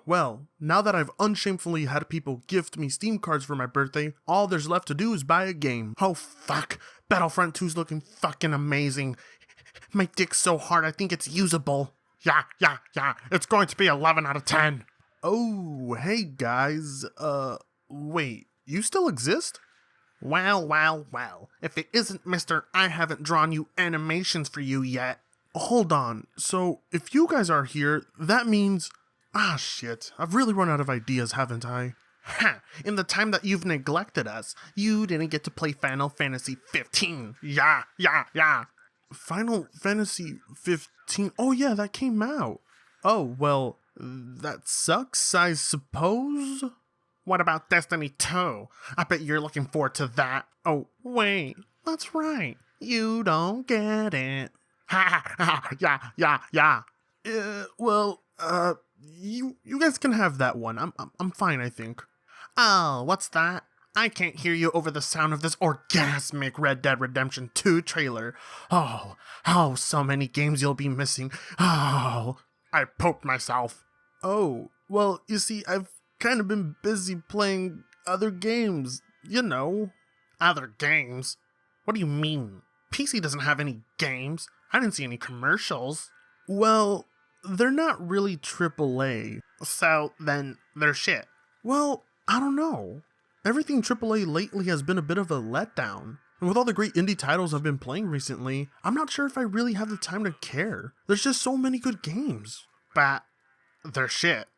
Well, now that I've unshamefully had people gift me Steam cards for my birthday, all there's left to do is buy a game. Oh fuck, Battlefront 2's looking fucking amazing. My dick's so hard I think it's usable. Yeah, it's going to be 11 out of 10. Oh, hey guys, wait, you still exist? Well, if it isn't Mr. I haven't drawn you animations for you yet. Hold on, so if you guys are here, that means... Ah shit, I've really run out of ideas, haven't I? Ha! In the time that you've neglected us, you didn't get to play Final Fantasy 15. Yeah. Final Fantasy 15? Oh yeah, that came out. Oh, well, that sucks, I suppose? What about Destiny 2? I bet you're looking forward to that. Oh, wait, that's right. You don't get it. Yeah. You guys can have that one. I'm fine, I think. Oh, what's that? I can't hear you over the sound of this orgasmic Red Dead Redemption 2 trailer. Oh, so many games you'll be missing. Oh, I pooped myself. Oh, well, you see, I've kind of been busy playing other games, you know. Other games? What do you mean? PC doesn't have any games. I didn't see any commercials. Well, they're not really AAA. So then they're shit. Well, I don't know. Everything AAA lately has been a bit of a letdown. And with all the great indie titles I've been playing recently, I'm not sure if I really have the time to care. There's just so many good games. But they're shit.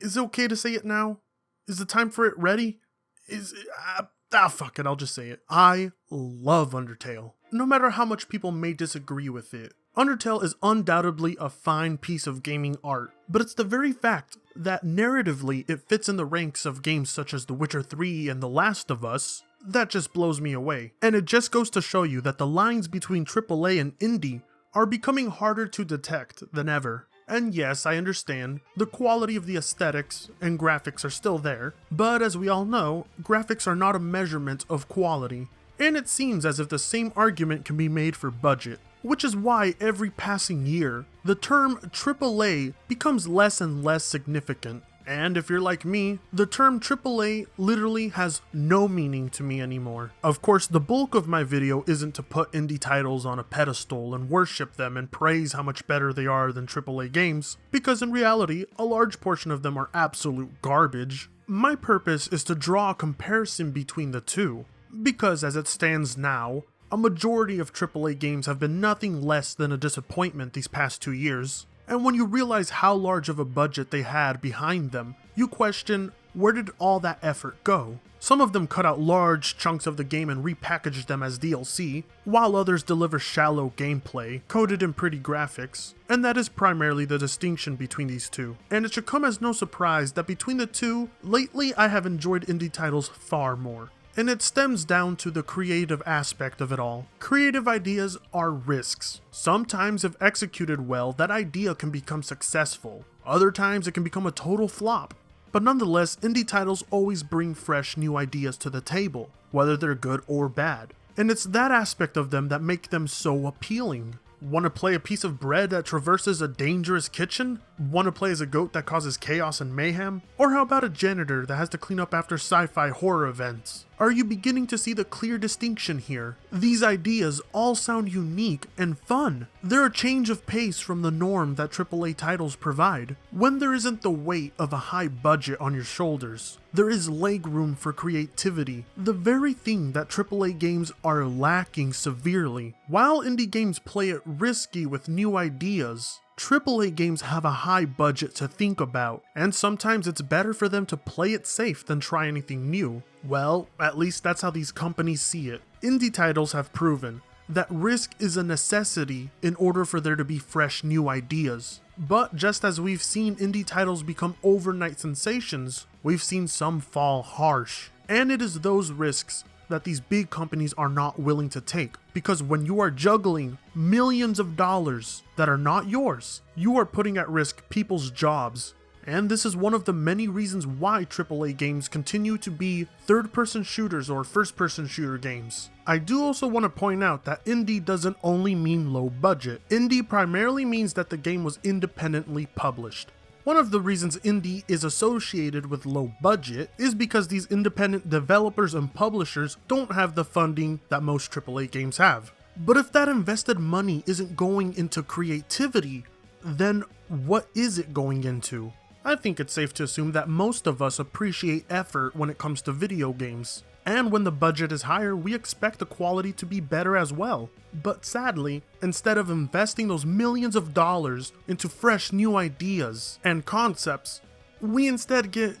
Is it okay to say it now? Is the time for it ready? Fuck it, I'll just say it. I love Undertale. No matter how much people may disagree with it, Undertale is undoubtedly a fine piece of gaming art, but it's the very fact that narratively it fits in the ranks of games such as The Witcher 3 and The Last of Us that just blows me away. And it just goes to show you that the lines between AAA and indie are becoming harder to detect than ever. And yes, I understand, the quality of the aesthetics and graphics are still there, but as we all know, graphics are not a measurement of quality. And it seems as if the same argument can be made for budget, which is why every passing year, the term AAA becomes less and less significant. And if you're like me, the term AAA literally has no meaning to me anymore. Of course, the bulk of my video isn't to put indie titles on a pedestal and worship them and praise how much better they are than AAA games, because in reality, a large portion of them are absolute garbage. My purpose is to draw a comparison between the two, because as it stands now, a majority of AAA games have been nothing less than a disappointment these past 2 years. And when you realize how large of a budget they had behind them, you question, where did all that effort go? Some of them cut out large chunks of the game and repackaged them as DLC, while others deliver shallow gameplay, coded in pretty graphics, and that is primarily the distinction between these two. And it should come as no surprise that between the two, lately I have enjoyed indie titles far more. And it stems down to the creative aspect of it all. Creative ideas are risks. Sometimes if executed well, that idea can become successful. Other times it can become a total flop. But nonetheless, indie titles always bring fresh new ideas to the table, whether they're good or bad. And it's that aspect of them that make them so appealing. Want to play a piece of bread that traverses a dangerous kitchen? Want to play as a goat that causes chaos and mayhem? Or how about a janitor that has to clean up after sci-fi horror events? Are you beginning to see the clear distinction here? These ideas all sound unique and fun. They're a change of pace from the norm that AAA titles provide. When there isn't the weight of a high budget on your shoulders, there is leg room for creativity, the very thing that AAA games are lacking severely. While indie games play it risky with new ideas, AAA games have a high budget to think about, and sometimes it's better for them to play it safe than try anything new. Well, at least that's how these companies see it. Indie titles have proven that risk is a necessity in order for there to be fresh new ideas. But just as we've seen indie titles become overnight sensations, we've seen some fall harsh. And it is those risks that these big companies are not willing to take, because when you are juggling millions of dollars that are not yours, you are putting at risk people's jobs. And this is one of the many reasons why AAA games continue to be third-person shooters or first-person shooter games. I do also want to point out that indie doesn't only mean low budget. Indie primarily means that the game was independently published. One of the reasons indie is associated with low budget is because these independent developers and publishers don't have the funding that most AAA games have. But if that invested money isn't going into creativity, then what is it going into? I think it's safe to assume that most of us appreciate effort when it comes to video games. And when the budget is higher, we expect the quality to be better as well. But sadly, instead of investing those millions of dollars into fresh new ideas and concepts, we instead get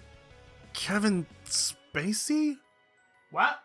Kevin Spacey? What?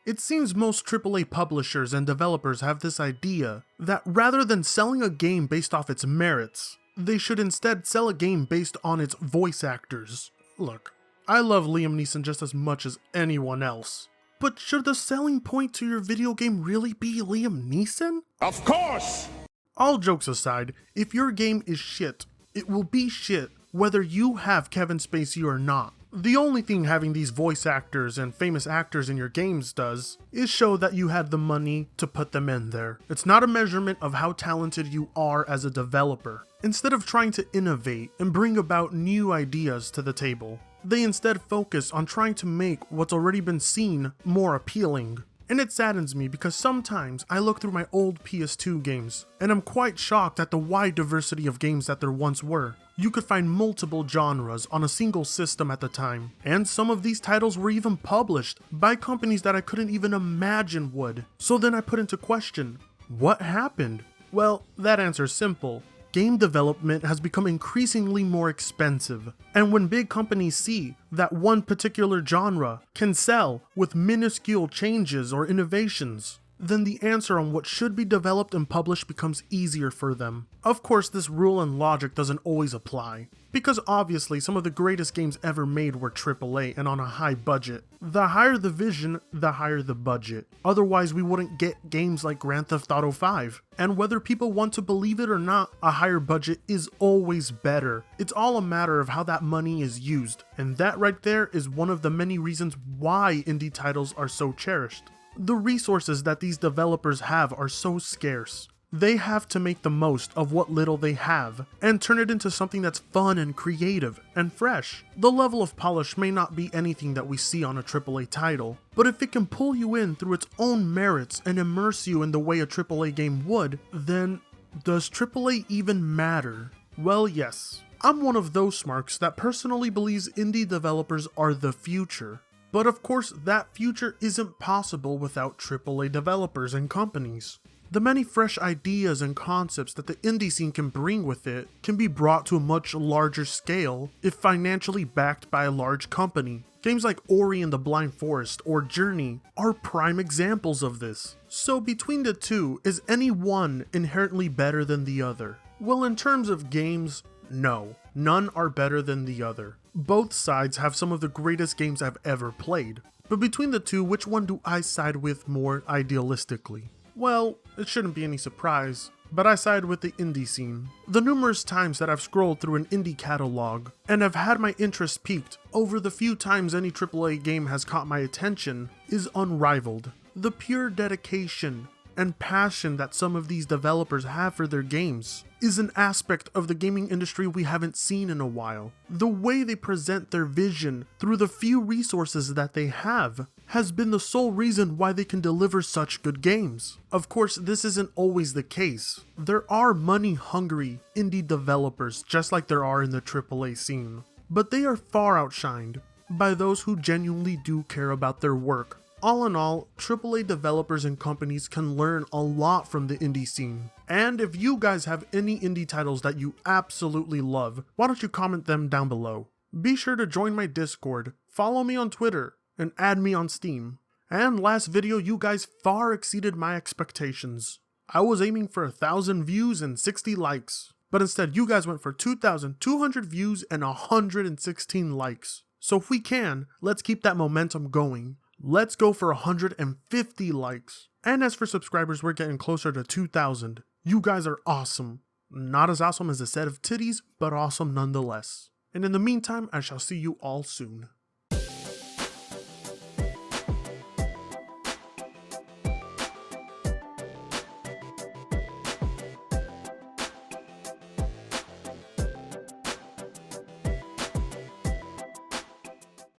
It seems most AAA publishers and developers have this idea that rather than selling a game based off its merits, they should instead sell a game based on its voice actors. Look, I love Liam Neeson just as much as anyone else. But should the selling point to your video game really be Liam Neeson? Of course! All jokes aside, if your game is shit, it will be shit whether you have Kevin Spacey or not. The only thing having these voice actors and famous actors in your games does is show that you had the money to put them in there. It's not a measurement of how talented you are as a developer. Instead of trying to innovate and bring about new ideas to the table, they instead focus on trying to make what's already been seen more appealing. And it saddens me because sometimes I look through my old PS2 games and I'm quite shocked at the wide diversity of games that there once were. You could find multiple genres on a single system at the time, and some of these titles were even published by companies that I couldn't even imagine would. So then I put into question, what happened? Well, that answer is simple. Game development has become increasingly more expensive, and when big companies see that one particular genre can sell with minuscule changes or innovations, then the answer on what should be developed and published becomes easier for them. Of course, this rule and logic doesn't always apply, because obviously some of the greatest games ever made were AAA and on a high budget. The higher the vision, the higher the budget. Otherwise, we wouldn't get games like Grand Theft Auto 5. And whether people want to believe it or not, a higher budget is always better. It's all a matter of how that money is used, and that right there is one of the many reasons why indie titles are so cherished. The resources that these developers have are so scarce. They have to make the most of what little they have and turn it into something that's fun and creative and fresh. The level of polish may not be anything that we see on a AAA title, but if it can pull you in through its own merits and immerse you in the way a AAA game would, then does AAA even matter? Well, yes. I'm one of those smarks that personally believes indie developers are the future. But of course, that future isn't possible without AAA developers and companies. The many fresh ideas and concepts that the indie scene can bring with it can be brought to a much larger scale if financially backed by a large company. Games like Ori and the Blind Forest or Journey are prime examples of this. So between the two, is any one inherently better than the other? Well, in terms of games, no. None are better than the other. Both sides have some of the greatest games I've ever played. But between the two, which one do I side with more idealistically? Well, it shouldn't be any surprise, but I side with the indie scene. The numerous times that I've scrolled through an indie catalog and have had my interest piqued over the few times any AAA game has caught my attention is unrivaled. The pure dedication and passion that some of these developers have for their games is an aspect of the gaming industry we haven't seen in a while. The way they present their vision through the few resources that they have has been the sole reason why they can deliver such good games. Of course, this isn't always the case. There are money-hungry indie developers just like there are in the AAA scene, but they are far outshined by those who genuinely do care about their work. All in all, AAA developers and companies can learn a lot from the indie scene. And if you guys have any indie titles that you absolutely love, why don't you comment them down below? Be sure to join my Discord, follow me on Twitter, and add me on Steam. And last video, you guys far exceeded my expectations. I was aiming for 1,000 views and 60 likes, but instead you guys went for 2,200 views and 116 likes. So if we can, let's keep that momentum going. Let's go for 150 likes. And as for subscribers, we're getting closer to 2,000. You guys are awesome. Not as awesome as a set of titties, but awesome nonetheless. And in the meantime, I shall see you all soon.